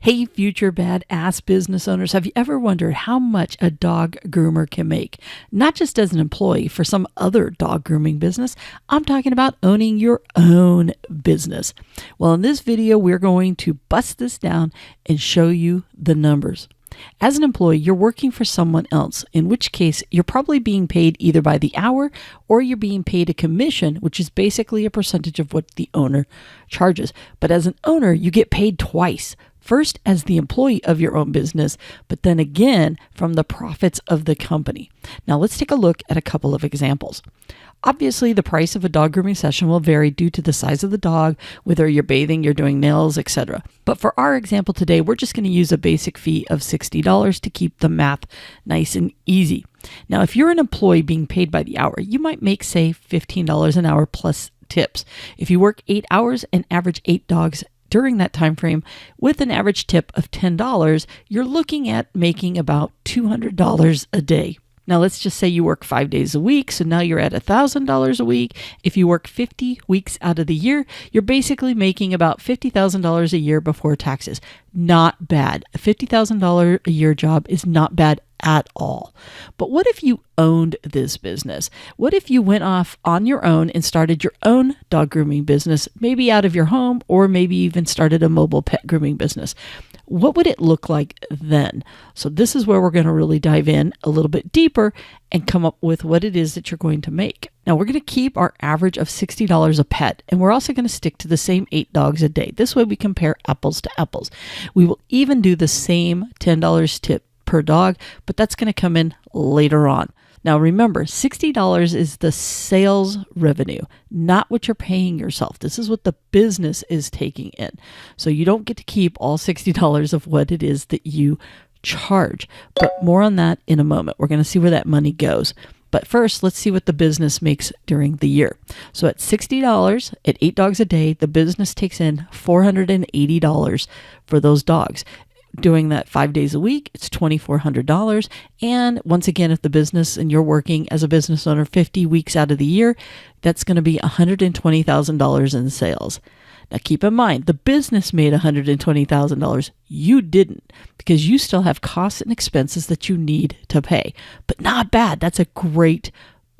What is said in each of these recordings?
Hey, future badass business owners, have you ever wondered how much a dog groomer can make? Not just as an employee for some other dog grooming business. I'm talking about owning your own business. Well, in this video, we're going to bust this down and show you the numbers. As an employee, you're working for someone else, in which case you're probably being paid either by the hour or you're being paid a commission, which is basically a percentage of what the owner charges. But as an owner, you get paid twice. First, as the employee of your own business, but then again from the profits of the company. Now, let's take a look at a couple of examples. Obviously, the price of a dog grooming session will vary due to the size of the dog, whether you're bathing, you're doing nails, etc. But for our example today, we're just going to use a basic fee of $60 to keep the math nice and easy. Now, if you're an employee being paid by the hour, you might make, say, $15 an hour plus tips. If you work 8 hours and average 8 dogs during that time frame with an average tip of $10, you're looking at making about $200 a day. Now, let's just say you work 5 days a week, so now you're at $1,000 a week. If you work 50 weeks out of the year, you're basically making about $50,000 a year before taxes. Not bad. A $50,000 a year job is not bad at all. But what if you owned this business? What if you went off on your own and started your own dog grooming business, maybe out of your home, or maybe even started a mobile pet grooming business? What would it look like then? So this is where we're going to really dive in a little bit deeper and come up with what it is that you're going to make. Now, we're going to keep our average of $60 a pet, and we're also going to stick to the same 8 dogs a day. This way we compare apples to apples. We will even do the same $10 tip per dog, but that's going to come in later on. Now remember, $60 is the sales revenue, not what you're paying yourself. This is what the business is taking in. So you don't get to keep all $60 of what it is that you charge. But more on that in a moment. We're going to see where that money goes. But first, let's see what the business makes during the year. So at $60, at 8 dogs a day, the business takes in $480 for those dogs. Doing that 5 days a week, it's $2,400. And once again, if the business and you're working as a business owner 50 weeks out of the year, that's going to be $120,000 in sales. Now keep in mind, the business made $120,000. You didn't, because you still have costs and expenses that you need to pay. But not bad. That's a great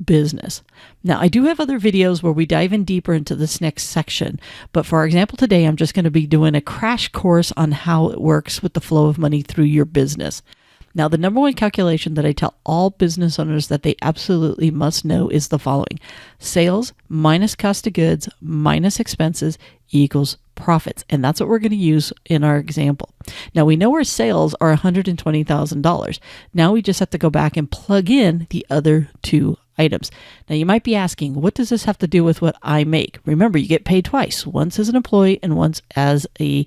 business. Now, I do have other videos where we dive in deeper into this next section, but for our example today, I'm just going to be doing a crash course on how it works with the flow of money through your business. Now, the number one calculation that I tell all business owners that they absolutely must know is the following: sales minus cost of goods minus expenses equals profits. And that's what we're going to use in our example. Now, we know our sales are $120,000. Now we just have to go back and plug in the other two items. Now, you might be asking, what does this have to do with what I make? Remember, you get paid twice, once as an employee and once as a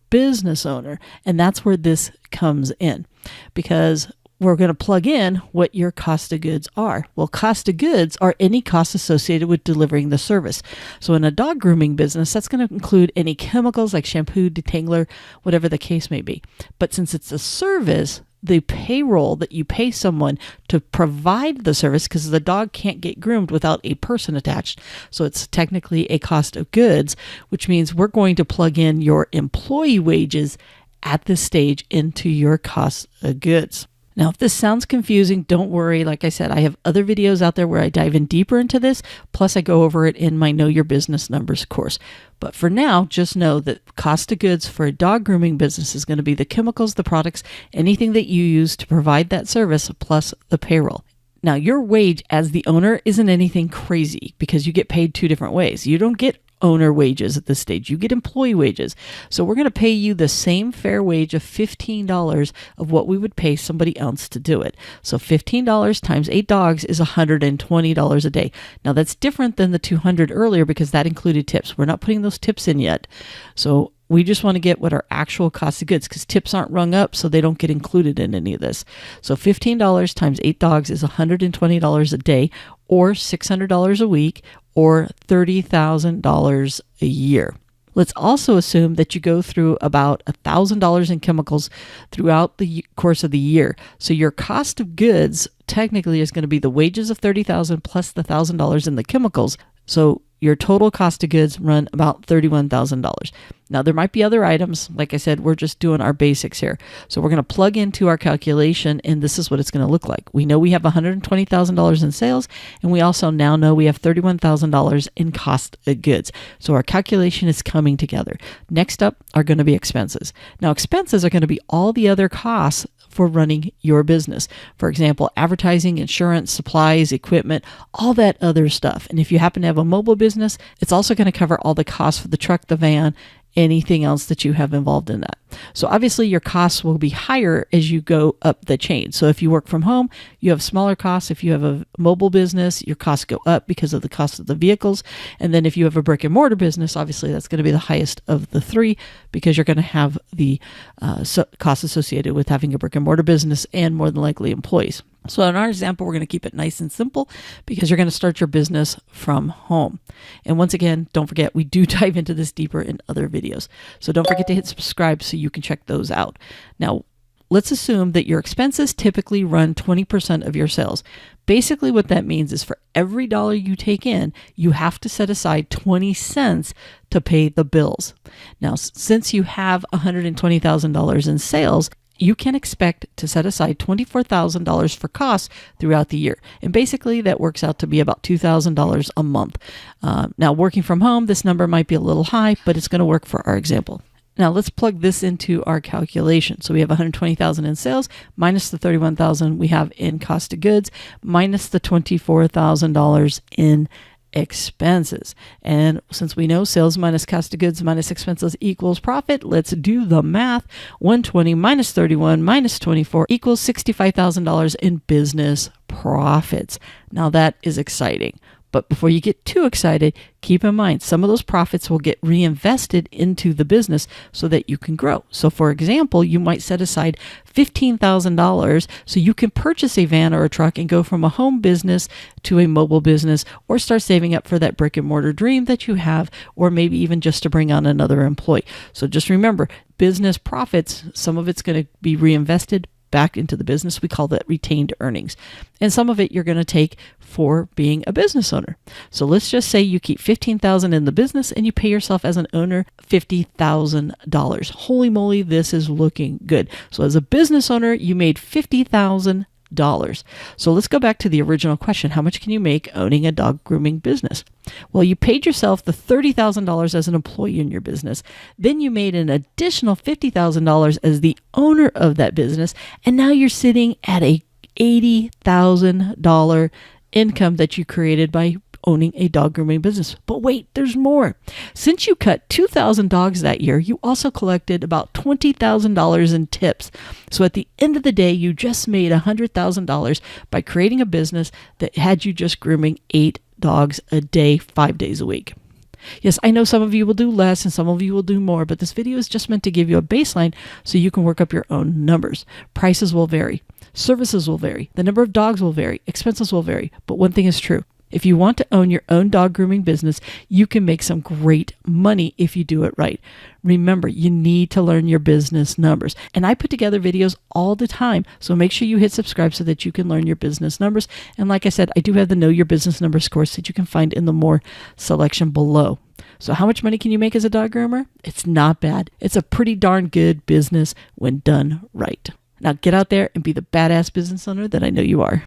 business owner. And that's where this comes in, because we're going to plug in what your cost of goods are. Well, cost of goods are any costs associated with delivering the service. So in a dog grooming business, that's going to include any chemicals like shampoo, detangler, whatever the case may be. But since it's a service, the payroll that you pay someone to provide the service, because the dog can't get groomed without a person attached. So it's technically a cost of goods, which means we're going to plug in your employee wages at this stage into your cost of goods. Now, if this sounds confusing, don't worry. Like I said, I have other videos out there where I dive in deeper into this. Plus, I go over it in my Know Your Business Numbers course. But for now, just know that cost of goods for a dog grooming business is going to be the chemicals, the products, anything that you use to provide that service, plus the payroll. Now, your wage as the owner isn't anything crazy, because you get paid 2 different ways. You don't get owner wages at this stage. You get employee wages. So we're going to pay you the same fair wage of $15 of what we would pay somebody else to do it. So $15 times 8 dogs is $120 a day. Now that's different than the $200 earlier, because that included tips. We're not putting those tips in yet. So we just want to get what our actual cost of goods, because tips aren't rung up, so they don't get included in any of this. So $15 times 8 dogs is $120 a day, or $600 a week, or $30,000 a year. Let's also assume that you go through about $1,000 in chemicals throughout the course of the year. So your cost of goods technically is going to be the wages of $30,000 plus the $1,000 in the chemicals. So your total cost of goods run about $31,000. Now, there might be other items. Like I said, we're just doing our basics here. So we're going to plug into our calculation, and this is what it's going to look like. We know we have $120,000 in sales, and we also now know we have $31,000 in cost of goods. So our calculation is coming together. Next up are going to be expenses. Now, expenses are going to be all the other costs for running your business. For example, advertising, insurance, supplies, equipment, all that other stuff. And if you happen to have a mobile business, it's also going to cover all the costs for the truck, the van, anything else that you have involved in that. So obviously your costs will be higher as you go up the chain. So if you work from home, you have smaller costs. If you have a mobile business, your costs go up because of the cost of the vehicles. And then if you have a brick and mortar business, obviously that's going to be the highest of the three because you're going to have the costs associated with having a brick and mortar business and more than likely employees. So in our example, we're going to keep it nice and simple because you're going to start your business from home. And once again, don't forget, we do dive into this deeper in other videos. So don't forget to hit subscribe so you can check those out. Now, let's assume that your expenses typically run 20% of your sales. Basically, what that means is for every dollar you take in, you have to set aside 20 cents to pay the bills. Now, since you have $120,000 in sales, you can expect to set aside $24,000 for costs throughout the year. And basically that works out to be about $2,000 a month. Now working from home, this number might be a little high, but it's going to work for our example. Now let's plug this into our calculation. So we have $120,000 in sales minus the $31,000 we have in cost of goods minus the $24,000 in expenses. And since we know sales minus cost of goods minus expenses equals profit, let's do the math. 120 minus 31 minus 24 equals $65,000 in business profits. Now that is exciting. But before you get too excited, keep in mind some of those profits will get reinvested into the business so that you can grow. So for example, you might set aside $15,000 so you can purchase a van or a truck and go from a home business to a mobile business, or start saving up for that brick and mortar dream that you have, or maybe even just to bring on another employee. So just remember, business profits, some of it's going to be reinvested back into the business. We call that retained earnings. And some of it you're going to take for being a business owner. So let's just say you keep $15,000 in the business and you pay yourself as an owner $50,000. Holy moly, this is looking good. So as a business owner, you made $50,000. So let's go back to the original question. How much can you make owning a dog grooming business? Well, you paid yourself the $30,000 as an employee in your business. Then you made an additional $50,000 as the owner of that business. And now you're sitting at a $80,000 income that you created by owning a dog grooming business. But wait, there's more. Since you cut 2,000 dogs that year, you also collected about $20,000 in tips. So at the end of the day, you just made $100,000 by creating a business that had you just grooming 8 dogs a day, 5 days a week. Yes, I know some of you will do less and some of you will do more, but this video is just meant to give you a baseline so you can work up your own numbers. Prices will vary. Services will vary. The number of dogs will vary. Expenses will vary. But one thing is true. If you want to own your own dog grooming business, you can make some great money if you do it right. Remember, you need to learn your business numbers. And I put together videos all the time, so make sure you hit subscribe so that you can learn your business numbers. And like I said, I do have the Know Your Business Numbers course that you can find in the More section below. So how much money can you make as a dog groomer? It's not bad. It's a pretty darn good business when done right. Now get out there and be the badass business owner that I know you are.